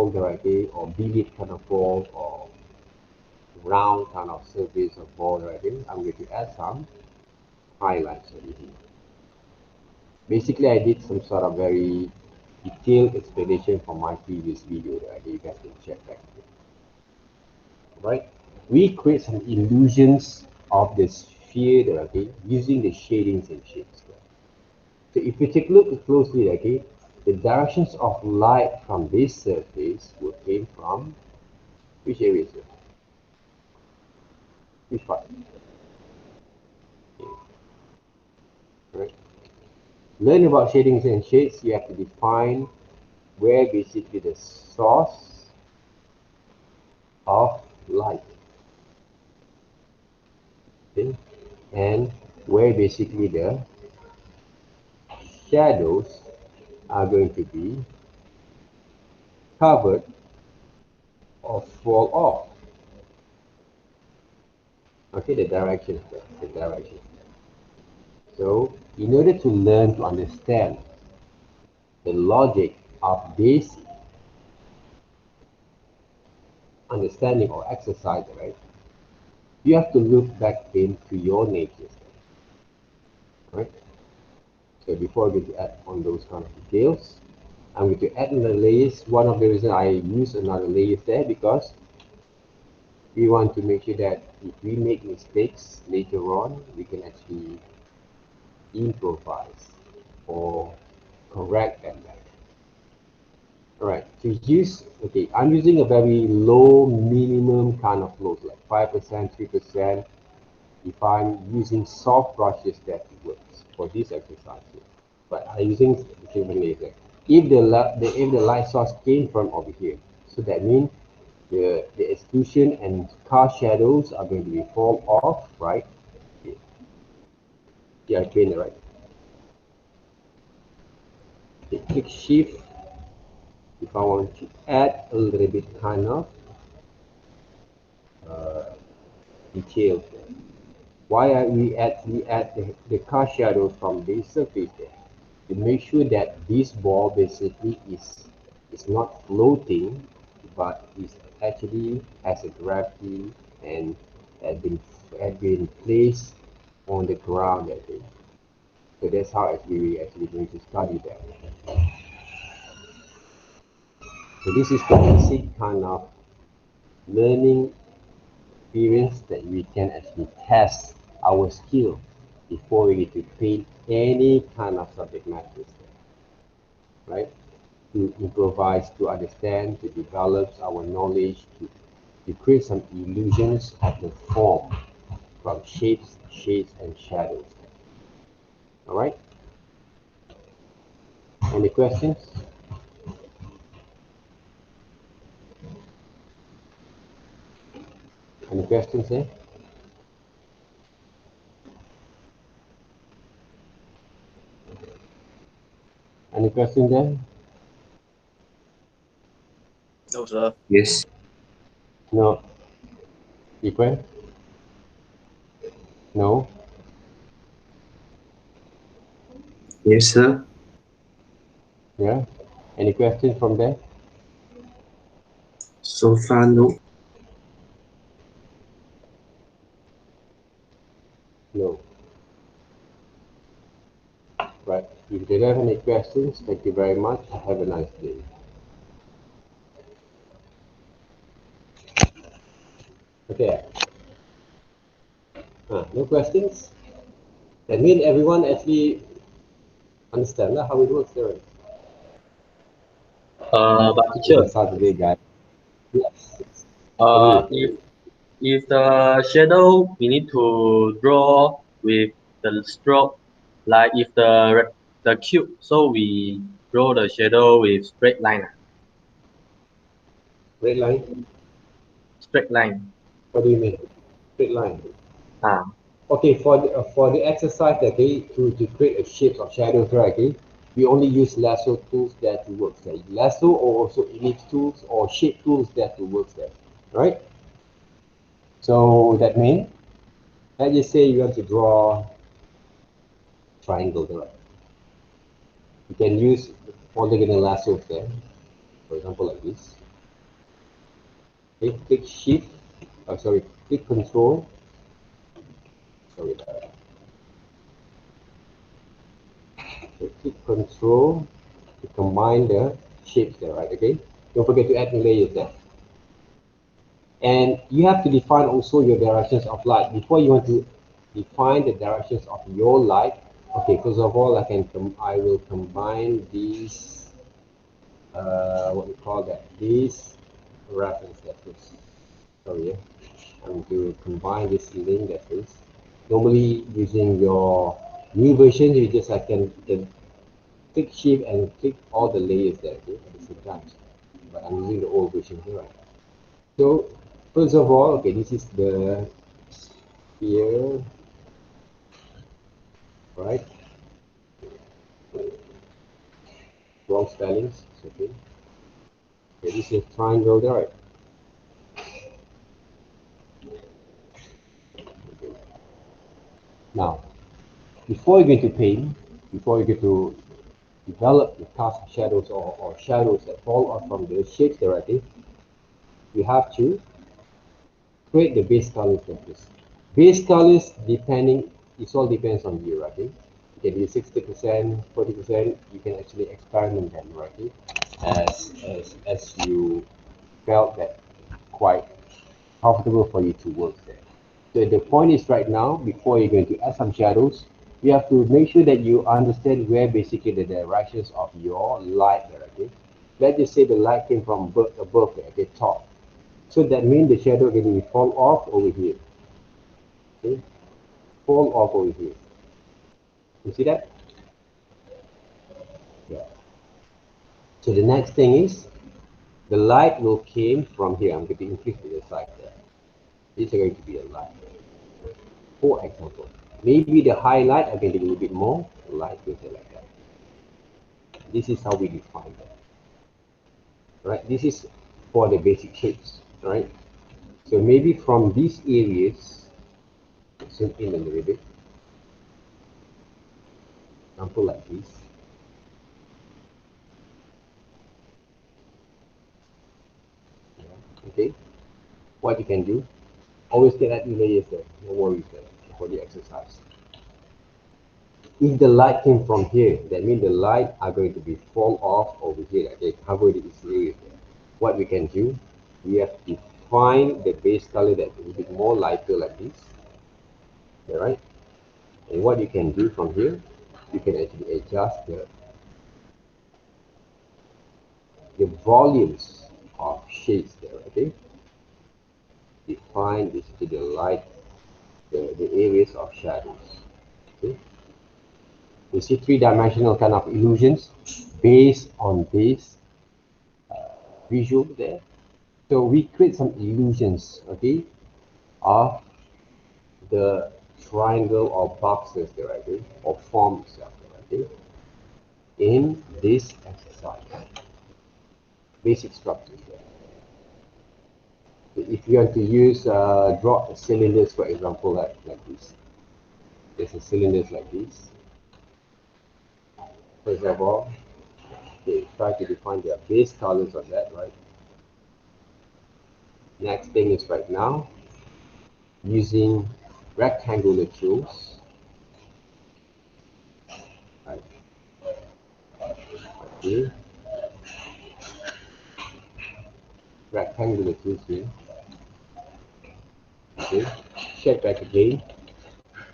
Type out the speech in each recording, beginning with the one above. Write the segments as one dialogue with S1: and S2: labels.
S1: ball directly, or billiard kind of ball, or round kind of surface of ball directly, I'm going to add some highlights over here. Basically, I did some sort of very detailed explanation from my previous video that you guys can check back. Right? We create some illusions of the sphere, okay, using the shadings and shapes. So if you take a look closely, okay, the directions of light from this surface will came from which areas? Which part? Okay. Right. Learn about shadings and shades, you have to define where basically the source of light, okay, and where basically the shadows are going to be covered or fall off. Okay, the direction. So in order to learn to understand the logic of this understanding or exercise, right, you have to look back into your nature, right? So before we add on those kind of details, I'm going to add another layers. One of the reasons I use another layers there, because we want to make sure that if we make mistakes later on, we can actually improvise or correct them back. All right, to use, okay, I'm using a very low minimum kind of flows, like 5%, 3%. If I'm using soft brushes, that works for this exercise. But I'm using different laser. If the light source came from over here, so that means the exclusion and cast shadows are going to be fall off, right? Yeah, I trained it right. Okay, click shift if I want to add a little bit kind of detail. Why we add the cast shadows from the surface there, to make sure that this ball basically is not floating, but is actually has a gravity and had been placed on the ground, I think. So that's how actually we actually going to study that. So this is the basic kind of learning experience that we can actually test our skill before we need to create any kind of subject matter, right? To improvise, to understand, to develop our knowledge, to create some illusions of the form from shapes, shades, and shadows. All right? Any questions? Any questions there? Any questions there?
S2: No, sir.
S3: Yes.
S1: No. Equal? No.
S3: Yes, sir.
S1: Yeah. Any questions from there?
S3: So far, no.
S1: No. Right. If you don't have any questions, thank you very much. Have a nice day. Okay. No questions? That means everyone actually understand how it works, right?
S2: But
S1: It's
S2: teacher,
S1: a Saturday, guys. Yes.
S2: if the shadow we need to draw with the stroke, like if the cube, so we draw the shadow with straight line.
S1: Red line?
S2: Straight line.
S1: What do you mean? Straight line.
S2: Ah,
S1: Okay, for the exercise, okay, to create a shapes of shadows, right? Okay, we only use lasso tools there to work there. Lasso or also ellipse tools or shape tools there to work there, right? So that means, let's just say you want to draw triangle, right? You can use polygonal lassos there, for example, like this. Okay, click shift, sorry, click control, sorry, so click control to combine the shapes there, right? Okay, don't forget to add new layers there. And you have to define also your directions of light. Before you want to define the directions of your light, okay, first of all, I will combine these, what we call that, these reference letters. Sorry, yeah. I'm going to combine this link letters. Normally, using your new version, you can click shift and click all the layers there, okay, at the same time. But I'm using the old version here, right? So first of all, okay, this is the sphere, right? Wrong spellings, it's okay. Okay, this is triangle there, right? Okay. Now, before you get to paint, before you get to develop the cast of shadows or shadows that fall off from the shapes directly, you have to create the base colors like this. Base colors depending, it all depends on you, right? You can do 60%, 40%, you can actually experiment them, right? As you felt that quite comfortable for you to work there. So the point is right now, before you're going to add some shadows, you have to make sure that you understand where basically the directions of your light there, okay? Let's just say the light came from above there, okay, top. So that means the shadow will fall off over here, okay? Fall off over here. You see that? Yeah. So the next thing is, the light will came from here. I'm going to increase the size there. This is going to be a light. For example, maybe the highlight, I can do a little bit more light with it like that. This is how we define that. Right? This is for the basic shapes, right? So maybe from these areas, zoom in a little bit, example like this. Yeah. Okay, what you can do, always get that layers there, no worries there for the exercise. If the light came from here, that means the light are going to be fall off over here, okay, cover this area there. What we can do, we have to find the base color that's a little bit more lighter like this, all right? And what you can do from here, you can actually adjust the volumes of shades there, okay? Define this to the light, the areas of shadows, okay? You see three-dimensional kind of illusions based on this visual there. So we create some illusions, okay, of the triangle or boxes there, okay, or form itself, okay, in this exercise. Basic structures there. So if you want to use draw cylinders, for example, like this. There's a cylinders like this. First of all, okay, try to define their base colors on that, right? Next thing is right now, using rectangular tools, right? Okay, rectangular tools here. Okay, check back again.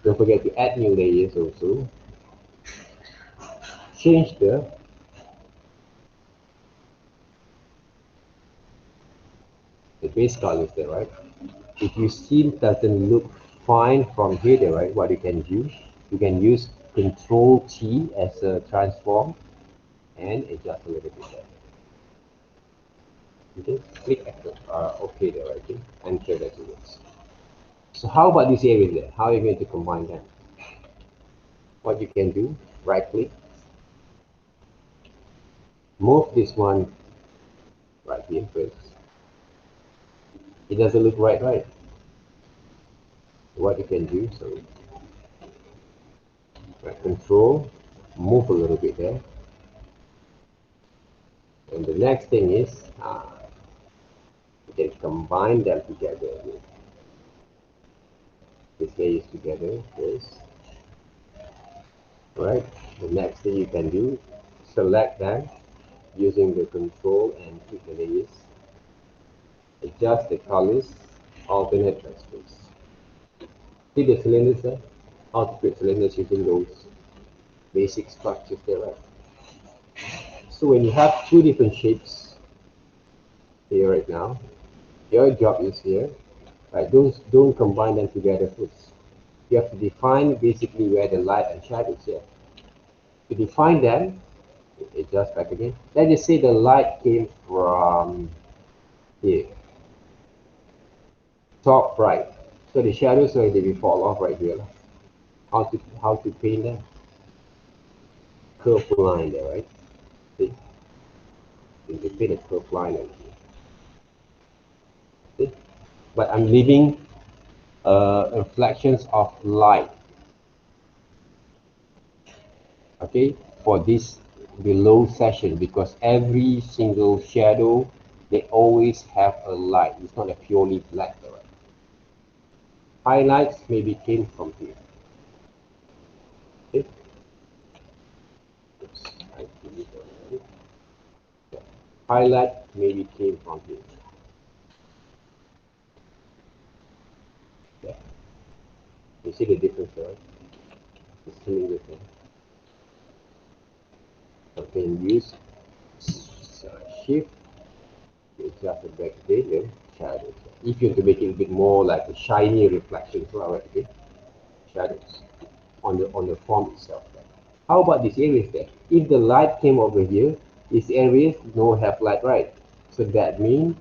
S1: Don't forget to add new layers also. Change the base colors there, right? If you see it doesn't look fine from here there, right? What you can use Control T as a transform and adjust a little bit there. Okay, click OK there, right? Okay, enter that it works. So how about this area there? How are you going to combine them? What you can do, right click, move this one right here first. It doesn't look right? What you can do, so right control, move a little bit there. And the next thing is You can combine them together. These layers together, yes. Right. The next thing you can do, select them using the control and click the layers. Adjust the colors, alternate transfers. See the cylinders there? How to create cylinders using those basic structures there, right? So when you have two different shapes here right now, your job is here, right? Don't combine them together first. You have to define basically where the light and shadow is here. To define them, adjust back again. Let's just say the light came from here, top right. So the shadows already will fall off right here. How to paint them? Curve line there, right? See? You can paint a curve line over here. See? But I'm leaving reflections of light, okay, for this below section, because every single shadow, they always have a light. It's not a purely black, right? Highlights maybe came from here. Okay? Oops, I did it already. Yeah. Highlight maybe came from here. Yeah. You see the difference there? It's still different. You can use shift to adjust the background and shadows. If you want to make it a bit more like a shiny reflection, so right, okay? Shadows on the form itself. How about these areas there? If the light came over here, these areas don't have light, right? So that means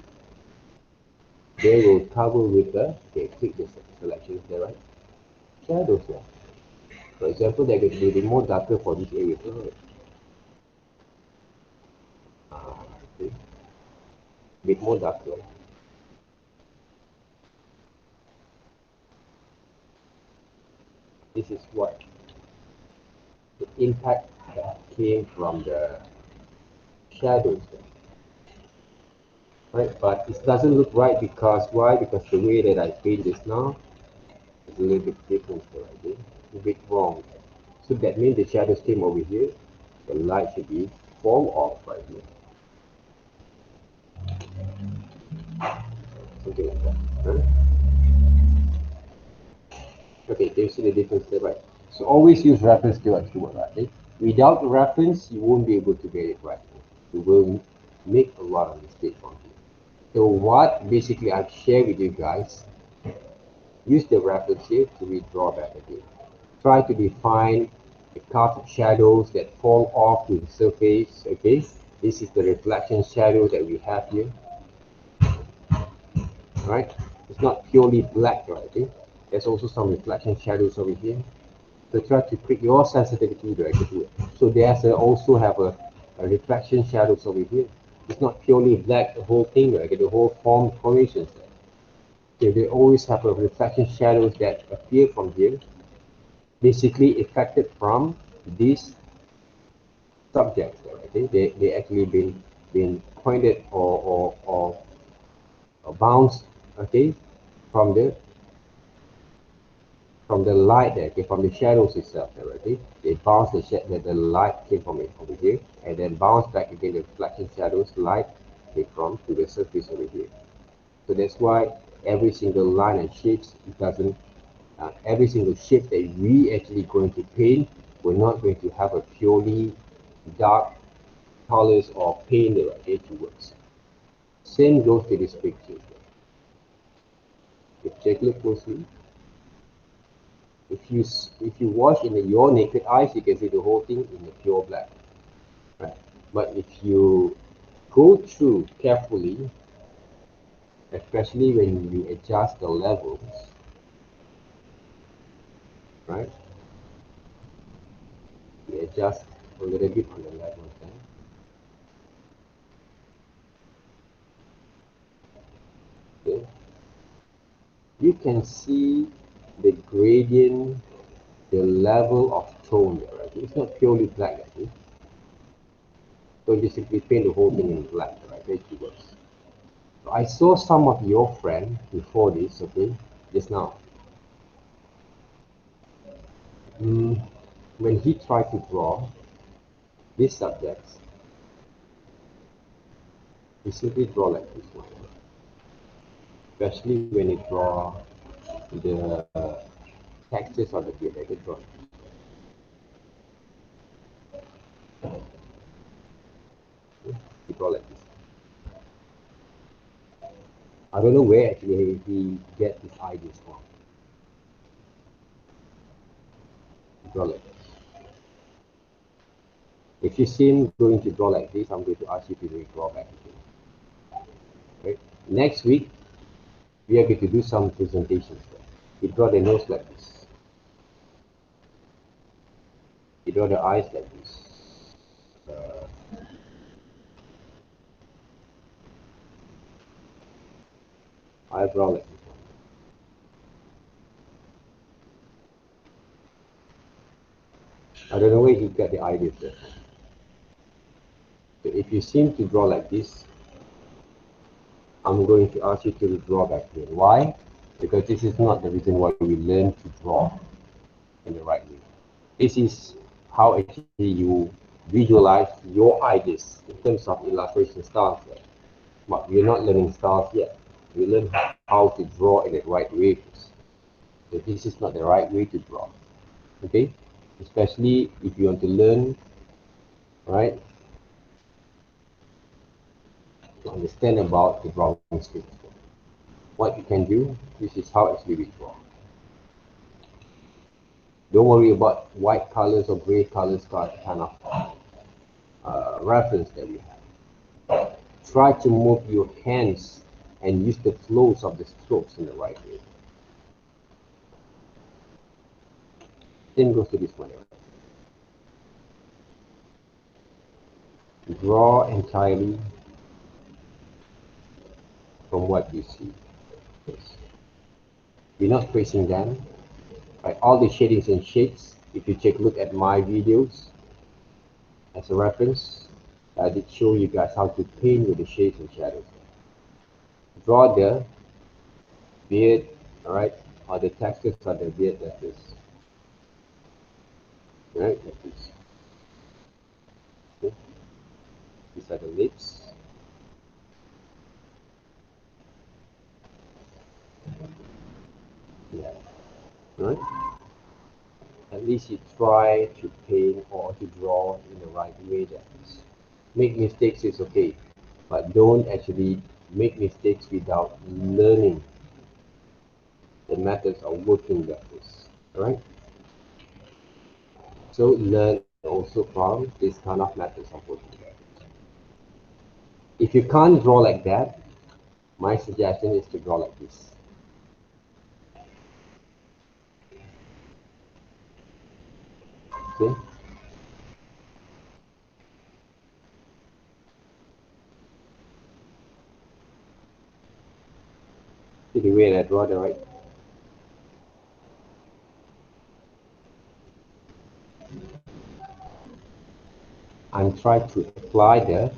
S1: they will cover with the, okay, click the selections there, right? Shadows there. For example, they're going to be more darker for this area. Right? Okay. Bit more darker. This is what the impact that came from the shadows there. Right, but it doesn't look right because why? Because the way that I paint this now is a little bit different here, right? A bit wrong. So that means the shadows came over here, the light should be fall off right here. Something like that. Right? Okay, do you see the difference there, right? So always use reference to work, right? Without the reference, you won't be able to get it right. You will make a lot of mistakes on here. So what basically I've shared with you guys, use the reference here to redraw back again. Try to define the cast shadows that fall off to the surface, okay? This is the reflection shadow that we have here, right? It's not purely black, right? Okay? There's also some reflection shadows over here. So try to create your sensitivity directly to it. So there's also have a reflection shadows over here. It's not purely black, the whole thing, right? The whole formations. Okay, they always have a reflection shadows that appear from here, basically affected from these subjects. Okay? They actually been pointed or bounced, okay, from the light there, okay, from the shadows itself there, okay? They bounce the light came from it over here, and then bounce back again the reflection shadows, light came from to the surface over here. So that's why every single line and shapes, it doesn't, every single shape that we actually going to paint, we're not going to have a purely dark colors or paint there, okay, towards. Same goes to this picture. If you take a look closely, if you watch in your naked eyes, you can see the whole thing in the pure black. Right? But if you go through carefully, especially when you adjust the levels, right? You adjust a little bit on the levels there. Okay. You can see the gradient, the level of tone there, right? It's not purely black, right? So you simply paint the whole thing in black, right? Very keywords. I saw some of your friends before this, okay, just now. When he tried to draw these subjects, he simply draw like this one. Especially when he draw the textures of the beard, I could draw. He draw like this. I don't know where actually he get his ideas from. Draw like this. If you see him going to draw like this, I'm going to ask you to redraw back again. Right? Next week, we are going to do some presentations. You draw the nose like this. You draw the eyes like this. Eyebrow like this. I don't know where he got the idea from. So if you seem to draw like this, I'm going to ask you to draw back here. Why? Because this is not the reason why we learn to draw in the right way. This is how actually you visualize your ideas in terms of illustration styles. But we're not learning styles yet. We learn how to draw in the right way. So this is not the right way to draw. Okay? Especially if you want to learn, right, to understand about the drawing skills. What you can do, this is how actually we draw. Don't worry about white colors or gray colors kind of reference that we have. Try to move your hands and use the flows of the strokes in the right way. Same goes to this one. Draw entirely from what you see. Yes. We're not tracing them. Right? All the shadings and shades, if you take a look at my videos as a reference, I did show you guys how to paint with the shades and shadows. Draw the beard, alright, or the textures of the beard like this. Right, like this. Okay. These are the lips. Yeah. Right? At least you try to paint or to draw in the right way. That is. Make mistakes is okay, but don't actually make mistakes without learning the methods of working like this. Alright? So learn also from this kind of methods of working like this. If you can't draw like that, my suggestion is to draw like this. See? See the way I draw the right? I'm trying to apply the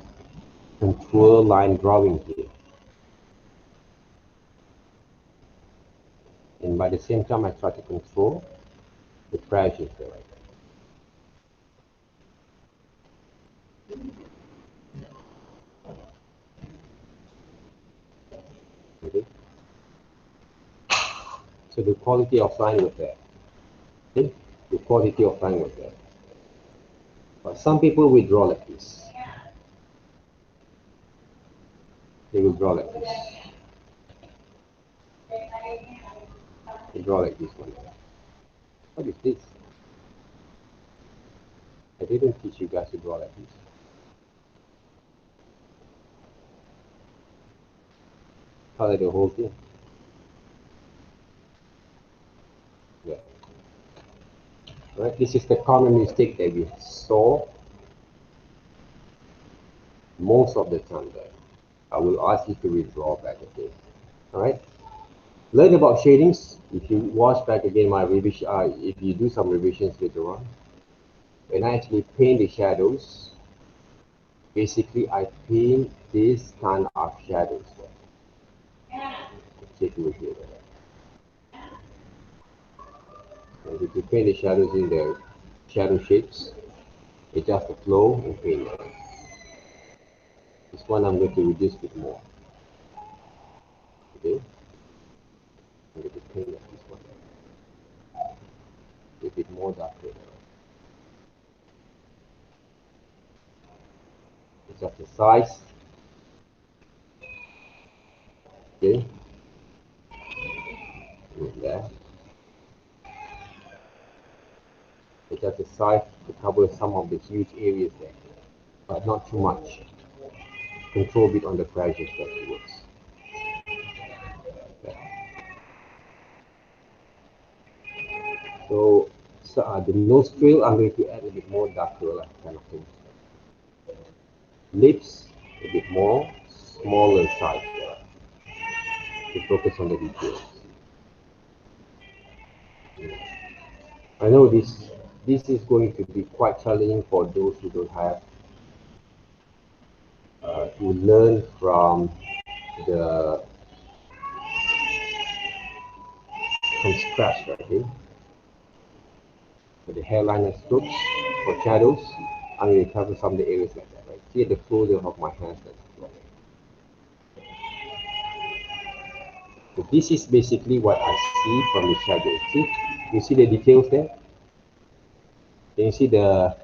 S1: contour line drawing here. And by the same time, I try to control the pressure there. Okay? So the quality of line was there. Okay? The quality of line was there. But some people will draw like this. They will draw like this. They draw like this one. What is this? I didn't teach you guys to draw like this. Color the whole thing. Yeah. Right? This is the common mistake that we saw most of the time there. I will ask you to redraw back again. Alright? Learn about shadings. If you watch back again my revision, if you do some revisions later on, when I actually paint the shadows, basically I paint this kind of shadows. do it here. And if you paint the shadows in the shadow shapes, adjust the flow and paint it. This one I'm going to reduce a bit more. Okay, I'm going to paint this one a bit more darker. Adjust the size. Okay, and there. Adjust the size to cover some of the huge areas there, but not too much. Control a bit on the pressure that it works. So, the nose frill, I'm going to add a bit more darker kind of thing. Lips, a bit more smaller size to focus on the details. I know this is going to be quite challenging for those who don't have to learn from scratch, right? Okay? For the hairline strokes, for shadows, I'm going to cover some of the areas like that, right? See the closure of my hands. So this is basically what I see from the shadow. See, you see the details there? Can you see the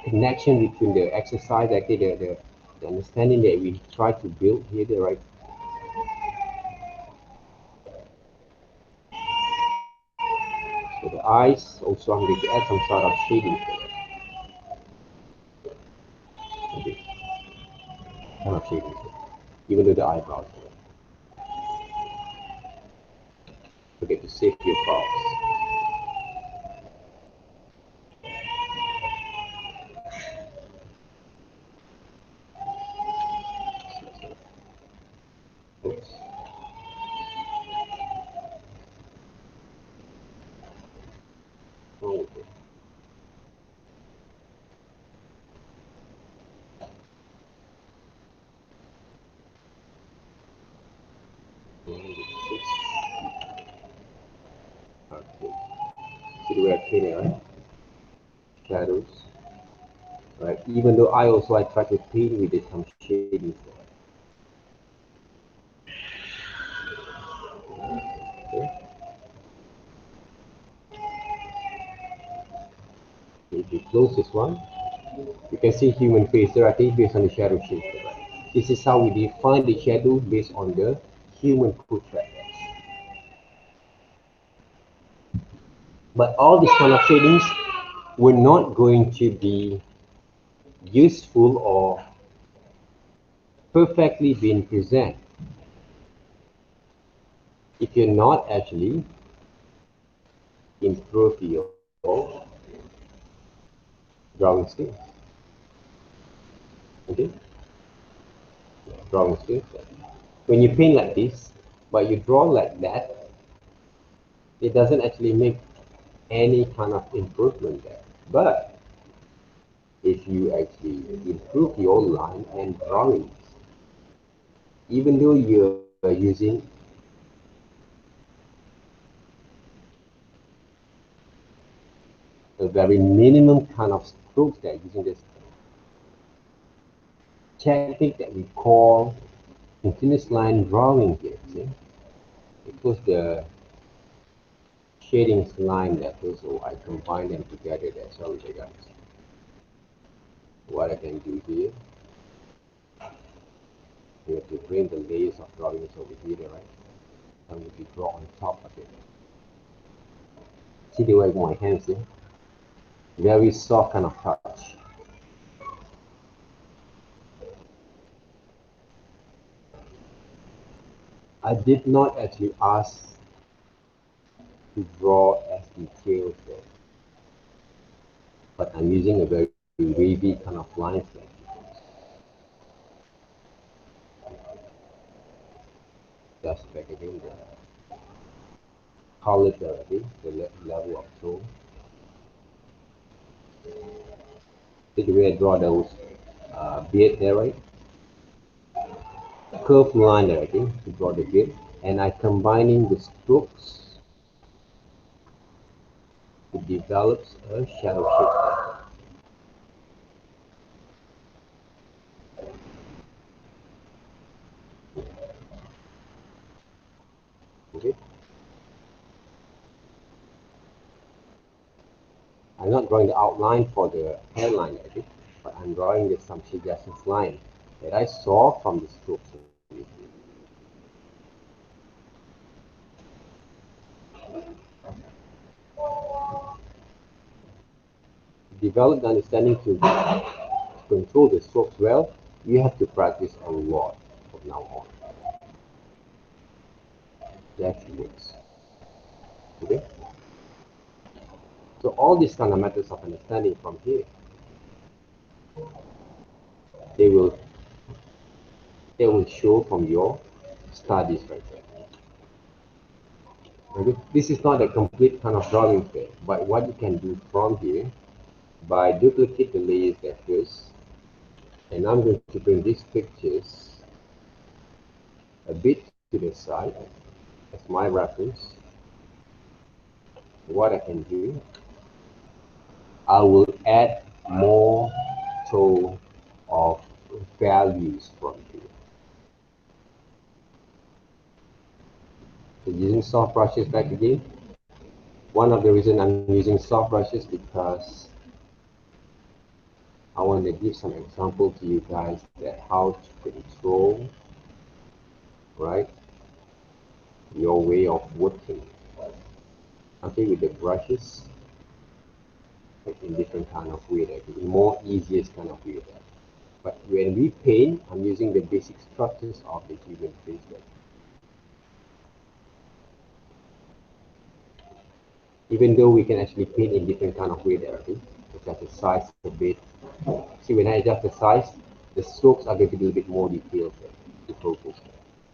S1: connection between the exercise, actually the understanding that we try to build here, right? So the eyes, also I'm going to add some sort of shading to it. Okay. Kind of shading to it. Even though the eyebrows. Okay, to save your files. Oops. Oh, okay. Okay. See the way I paint it, right? Shadows. Right. Even though I try to paint with some shading. Okay. If you close this one, you can see human face directly based on the shadow shape. Right? This is how we define the shadow based on the human portrait. But all these kind of shadings were not going to be useful or perfectly being presented if you're not actually improve your drawing skills. Okay? Drawing skills. When you paint like this, but you draw like that, it doesn't actually make any kind of improvement there. But if you actually improve your line and drawings, even though you're using a very minimum kind of strokes there, using this technique that we call continuous line drawing here, see? Because the shadings line there, so I combine them together there. Sorry guys. What I can do here, we have to bring the layers of drawings over here, right? I'm going to draw on top of it. See the way my hands here? Very soft kind of touch. I did not actually ask to draw as detailed there, but I'm using a very wavy kind of lines there. Just back again the color therapy, the level of tone. See the way I draw those beard there, right? Curved line there, I think, to draw the beard. and I combining the strokes, it develops a shadow shape. Okay. I'm not drawing the outline for the hairline, okay, but I'm drawing some suggestive line that I saw from the strokes. Develop the understanding to control the strokes well, you have to practice a lot from now on. That's it. Okay? So all these kind of methods of understanding from here, they will show from your studies right there. Okay? This is not a complete kind of drawing thing, but what you can do from here, by duplicate the layers there first, and I'm going to bring these pictures a bit to the side as my reference. What I can do, I will add more tone of values from here. So using soft brushes back again. One of the reasons I'm using soft brushes because I want to give some example to you guys that how to control, right, your way of working. Okay, with the brushes, like in different kind of way, like in more easiest kind of way. But when we paint, I'm using the basic structures of the human face. Even though we can actually paint in different kind of way there, okay? Adjust the size a bit. See, when I adjust the size, the strokes are going to be a bit more detailed there, to focus.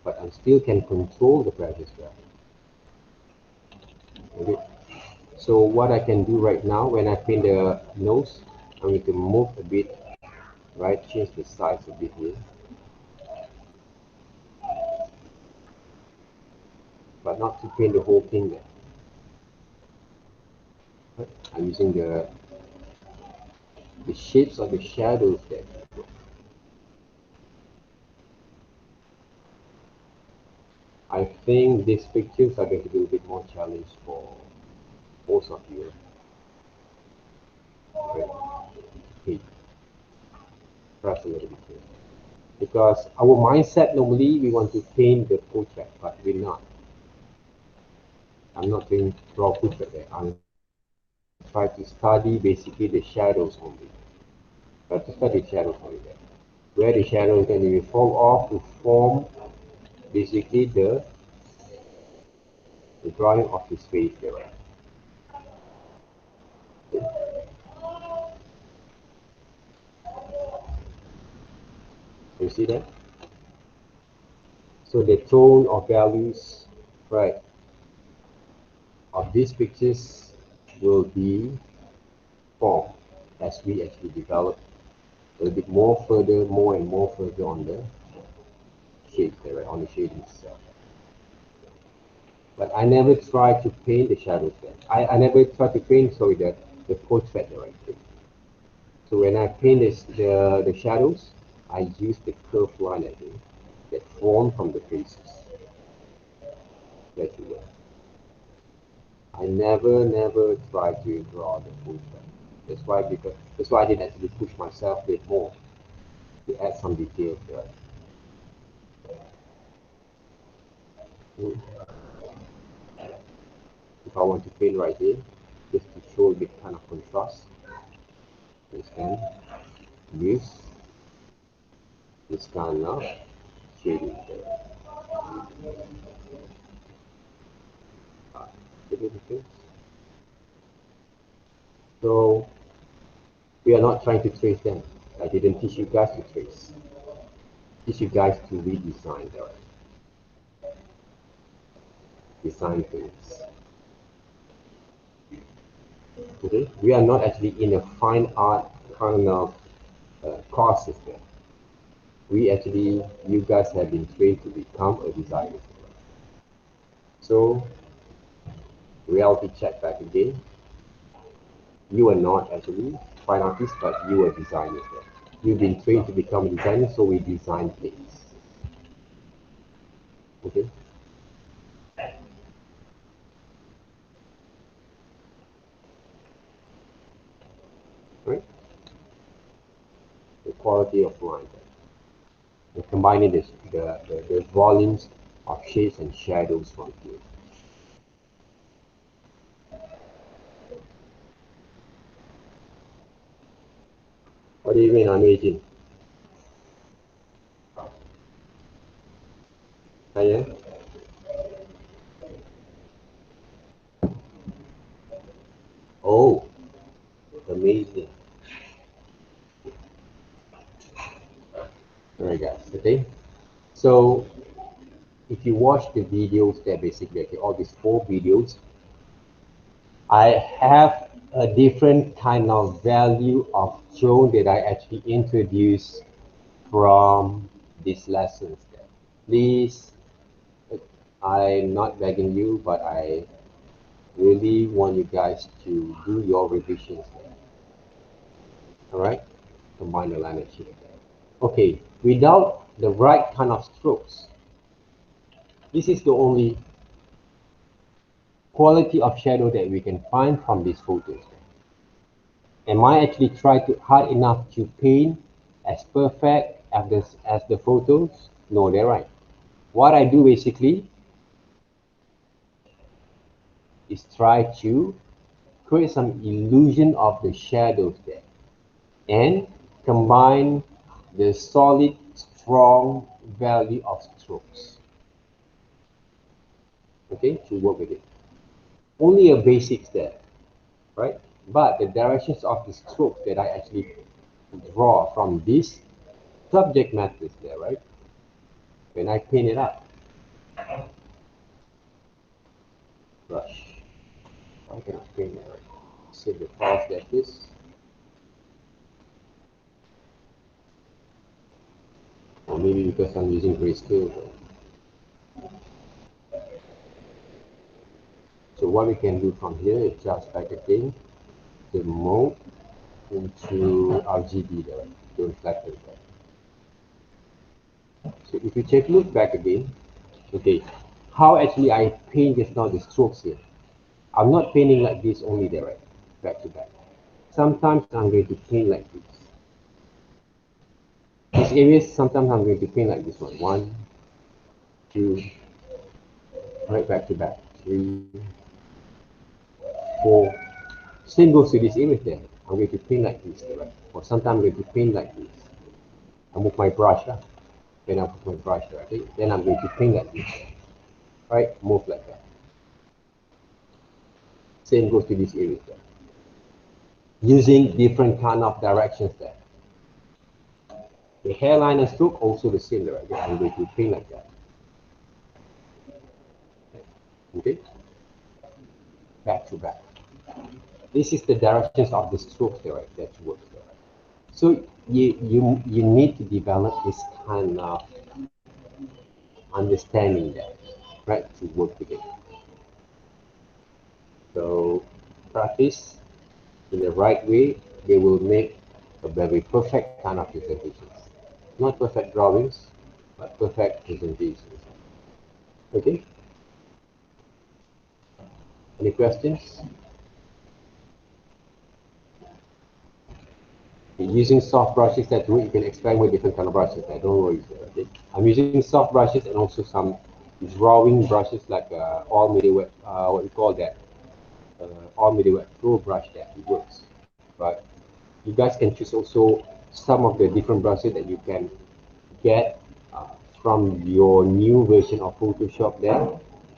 S1: But I still can control the pressure there. Okay. So what I can do right now, when I paint the nose, I'm going to move a bit, right? Change the size a bit here. But not to paint the whole thing there. Right? I'm using the shapes of the shadows there. I think these pictures are going to be a bit more challenge for most of you. Okay. Press a little bit here. Because our mindset normally we want to paint the portrait, but we're not. I'm not going to draw portrait there. I'm trying to study basically the shadows only. Try to study shadows only there. Where the shadows then will fall off to form basically the drawing of his face there. You see that? So the tone of values, right, of these pictures will be formed as we actually develop a little bit more further, more and more further on the shades there, right, on the shading itself. But I never try to paint the shadows there. I never try to paint, sorry, the portrait there, right? So when I paint the shadows, I use the curved line again that form from the faces. That you will. I never try to draw the portrait. That's why I did actually push myself a bit more to add some details there. If I want to paint right here, just to show a bit kind of contrast, you can use this kind of shading there. So we are not trying to trace them. I didn't teach you guys to trace. Teach you guys to redesign there. Design things. Okay, we are not actually in a fine art kind of courses there. We actually, you guys have been trained to become a designer. So reality check back again. You are not actually fine artist, but you are designers there. You've been trained to become a designer, so we design things. Okay. Right? The quality of line. And combining the volumes of shades and shadows from here. What do you mean amazing? Yeah? Oh, amazing. Alright guys, okay. So if you watch the videos there, basically, okay, all these 4 videos, I have a different kind of value of tone that I actually introduce from these lessons there. Please, I'm not begging you, but I really want you guys to do your revisions there. All right, combine the line and shape there. Okay, without the right kind of strokes, this is the only quality of shadow that we can find from these photos. Am I actually try to hard enough to paint as perfect as the photos? No, they're right. What I do basically is try to create some illusion of the shadows there and combine the solid, strong value of strokes. Okay, to work with it. Only a basics there, right? But the directions of the strokes that I actually draw from this subject matters there, right? When I paint it up, brush. I cannot paint it right. Save the files like this. Or maybe because I'm using grayscale. So what we can do from here is just like again the mode into RGB there, to reflect it there. So if you take a look back again, okay, how actually I paint just now the strokes here. I'm not painting like this only there, right? Back to back. Sometimes I'm going to paint like this. These areas, sometimes I'm going to paint like this one. 1, 2, right back to back. 3, 4. Same goes to this image there. I'm going to paint like this, right? Or sometimes I'm going to paint like this. I move my brush, then I move my brush, okay? Then I'm going to paint like this, right? Move like that. Same goes to this area there. Using different kind of directions there. The hairline and stroke also the same, right? I'm going to paint like that. Okay? Back to back. This is the directions of the strokes there, right? That works there. So you need to develop this kind of understanding there, right? To work with it. So practice in the right way, they will make a very perfect kind of presentations. Not perfect drawings, but perfect presentations. Okay? Any questions? Using soft brushes that you can experiment with different kind of brushes. I don't worry. Okay? I'm using soft brushes and also some drawing brushes like all media wet, what we call that, all media wet pro brush that it works. But you guys can choose also some of the different brushes that you can get from your new version of Photoshop there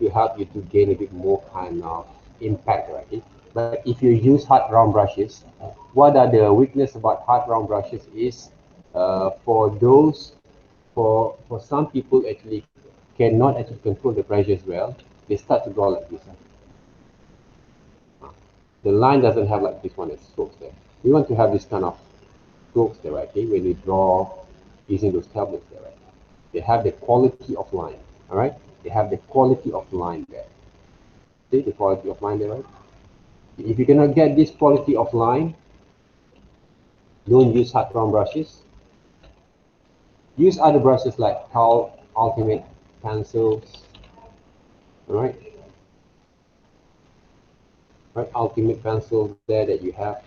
S1: to help you to gain a bit more kind of impact, right? But if you use hard round brushes, what are the weakness about hard round brushes is for those, for some people actually cannot actually control the pressures well, they start to draw like this. The line doesn't have like this one as strokes there. We want to have this kind of strokes there, right? Okay, when you draw using those tablets there, right? They have the quality of line, all right? They have the quality of line there. See the quality of line there, right? If you cannot get this quality of line, don't use hard round brushes. Use other brushes like Cal Ultimate pencils, right? Right, Ultimate pencils there that you have.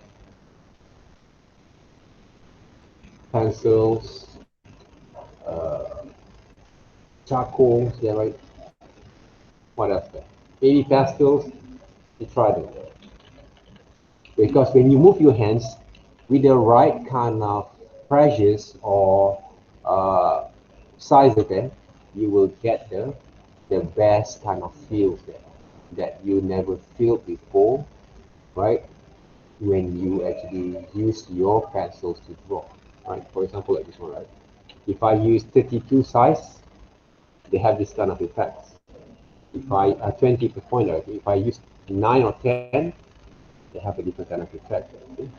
S1: Pencils, charcoals there, right? What else there? Maybe pastels. You try them there. Because when you move your hands with the right kind of pressures or uh, size of them, you will get the best kind of feels there that you never feel before, right? When you actually use your pencils to draw, right? For example, like this one, right? If I use 32 size, they have this kind of effects. If I 20 per point, right? If I use 9 or 10, they have a different kind of effect. Okay?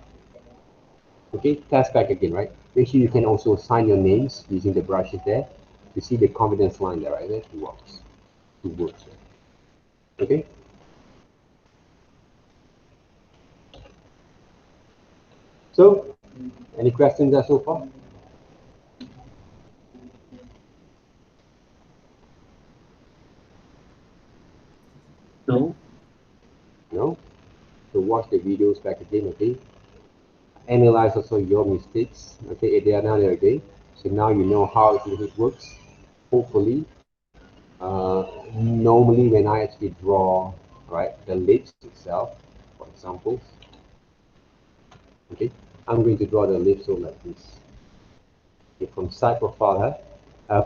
S1: Okay, test back again, right? Make sure you can also sign your names using the brushes there. You see the confidence line there, right? That works. It works. Okay. So, any questions there so far?
S3: No.
S1: No. So watch the videos back again. Okay. Analyze also your mistakes. Okay, they are now there again. So now you know how it works. Hopefully, normally when I actually draw, right, the lips itself, for example, okay, I'm going to draw the lips so like this. Okay, from side profile,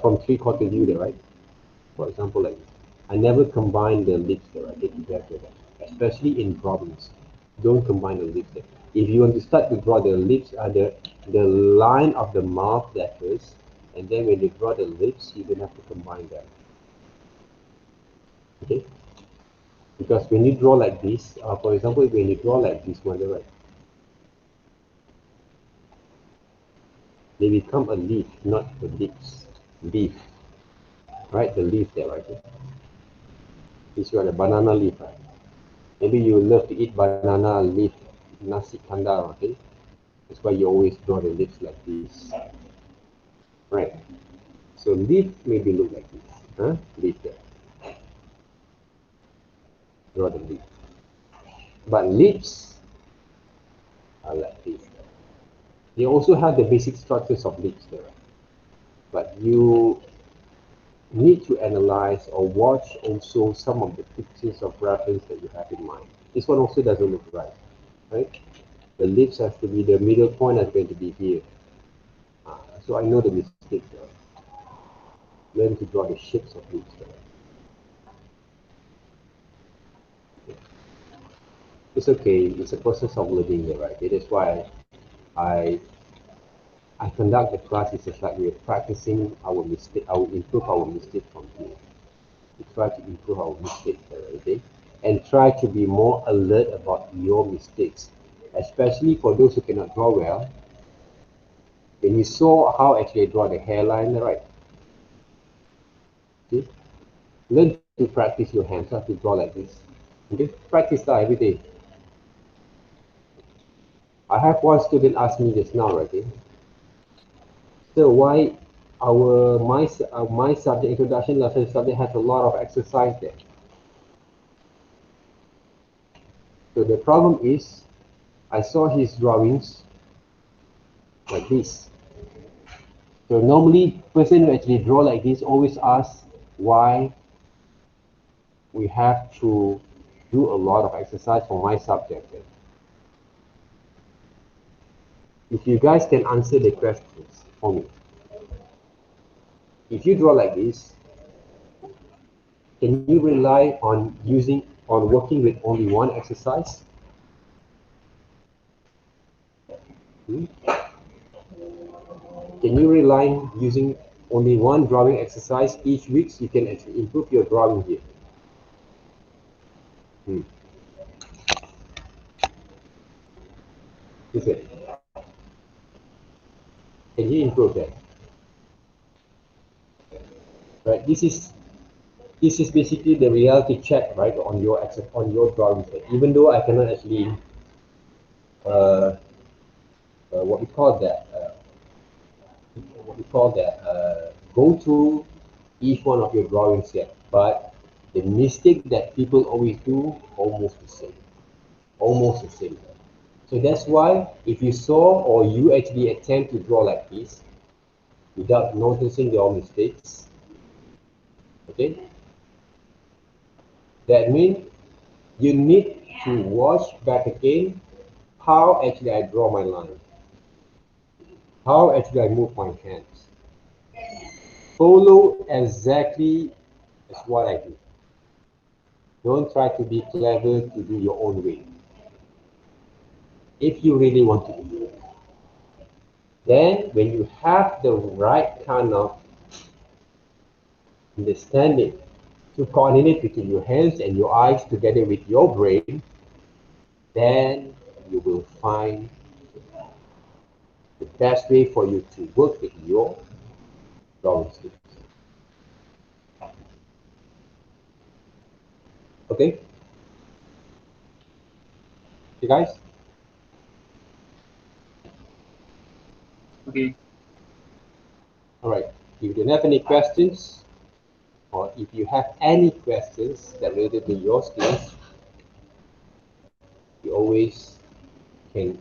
S1: from three-quarter view there, right? For example, like this. I never combine the lips there, right? Together, especially in drawings. Don't combine the lips there. If you want to start to draw the lips, the line of the mouth there first, and then when you draw the lips, you don't have to combine them. Okay? Because when you draw like this, for example, when you draw like this one, right, they become a leaf, not the lips. Leaf, right? The leaf there, right? This one, a banana leaf, right? Maybe you love to eat banana leaf, nasi kandar, okay? That's why you always draw the lips like this, right? So leaf maybe look like this, huh? Leaf there, draw the leaf. But lips are like this. They also have the basic structures of lips there, but you need to analyze or watch also some of the pictures of reference that you have in mind. This one also doesn't look right, right? The lips has to be, the middle point is going to be here. So I know the mistake there. Learn to draw the shapes of lips there. It's okay. It's a process of learning there, right? It is why I I conduct the class. It's just like we're practicing our mistake. I will improve our mistake from here. We try to improve our mistakes there, okay? And try to be more alert about your mistakes, especially for those who cannot draw well. When you saw how actually I draw the hairline, right? Okay? Learn to practice your hands, how to draw like this. Okay? Practice that every day. I have one student ask me just now, right? Okay? So why our my subject introduction lesson subject has a lot of exercise there. So the problem is I saw his drawings like this. So normally person who actually draw like this always ask why we have to do a lot of exercise for my subject. If you guys can answer the questions for me. If you draw like this, can you rely on working with only one exercise? Hmm? Can you rely on using only one drawing exercise each week so you can actually improve your drawing here? Hmm. Is it? Can you improve that? Right. This is this is basically the reality check, right, on your drawing set. Even though I cannot actually what we call that go through each one of your drawings yet, but the mistake that people always do almost the same. So that's why if you saw or you actually attempt to draw like this without noticing your mistakes, okay, that means you need to watch back again how actually I draw my line, how actually I move my hands. Follow exactly as what I do. Don't try to be clever to do your own way. If you really want to do it, then when you have the right kind of understanding to coordinate between your hands and your eyes together with your brain, then you will find the best way for you to work with your drawing skills. Okay? You guys?
S3: Okay.
S1: All right. If you don't have any questions, or if you have any questions that related to your skills, you always can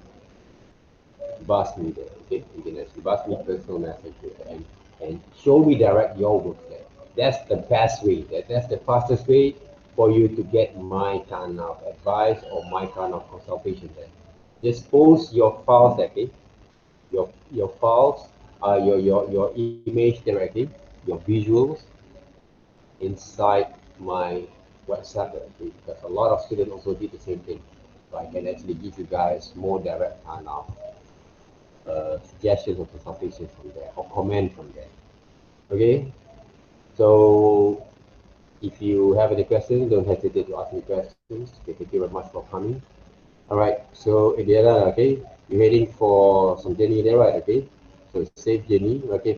S1: buzz me there. Okay? You can actually buzz me personal message there and show me direct your work there. That's the best way. That's the fastest way for you to get my kind of advice or my kind of consultation there. Just post your files, okay? Your files, your image directly, your visuals inside my WhatsApp, okay? Because a lot of students also did the same thing. So I can actually give you guys more direct kind of suggestions or consultations from there or comment from there. Okay? So if you have any questions, don't hesitate to ask me questions. Okay, thank you very much for coming. All right, so Indiana, okay, you're waiting for some journey there, right? Okay, so safe journey, okay.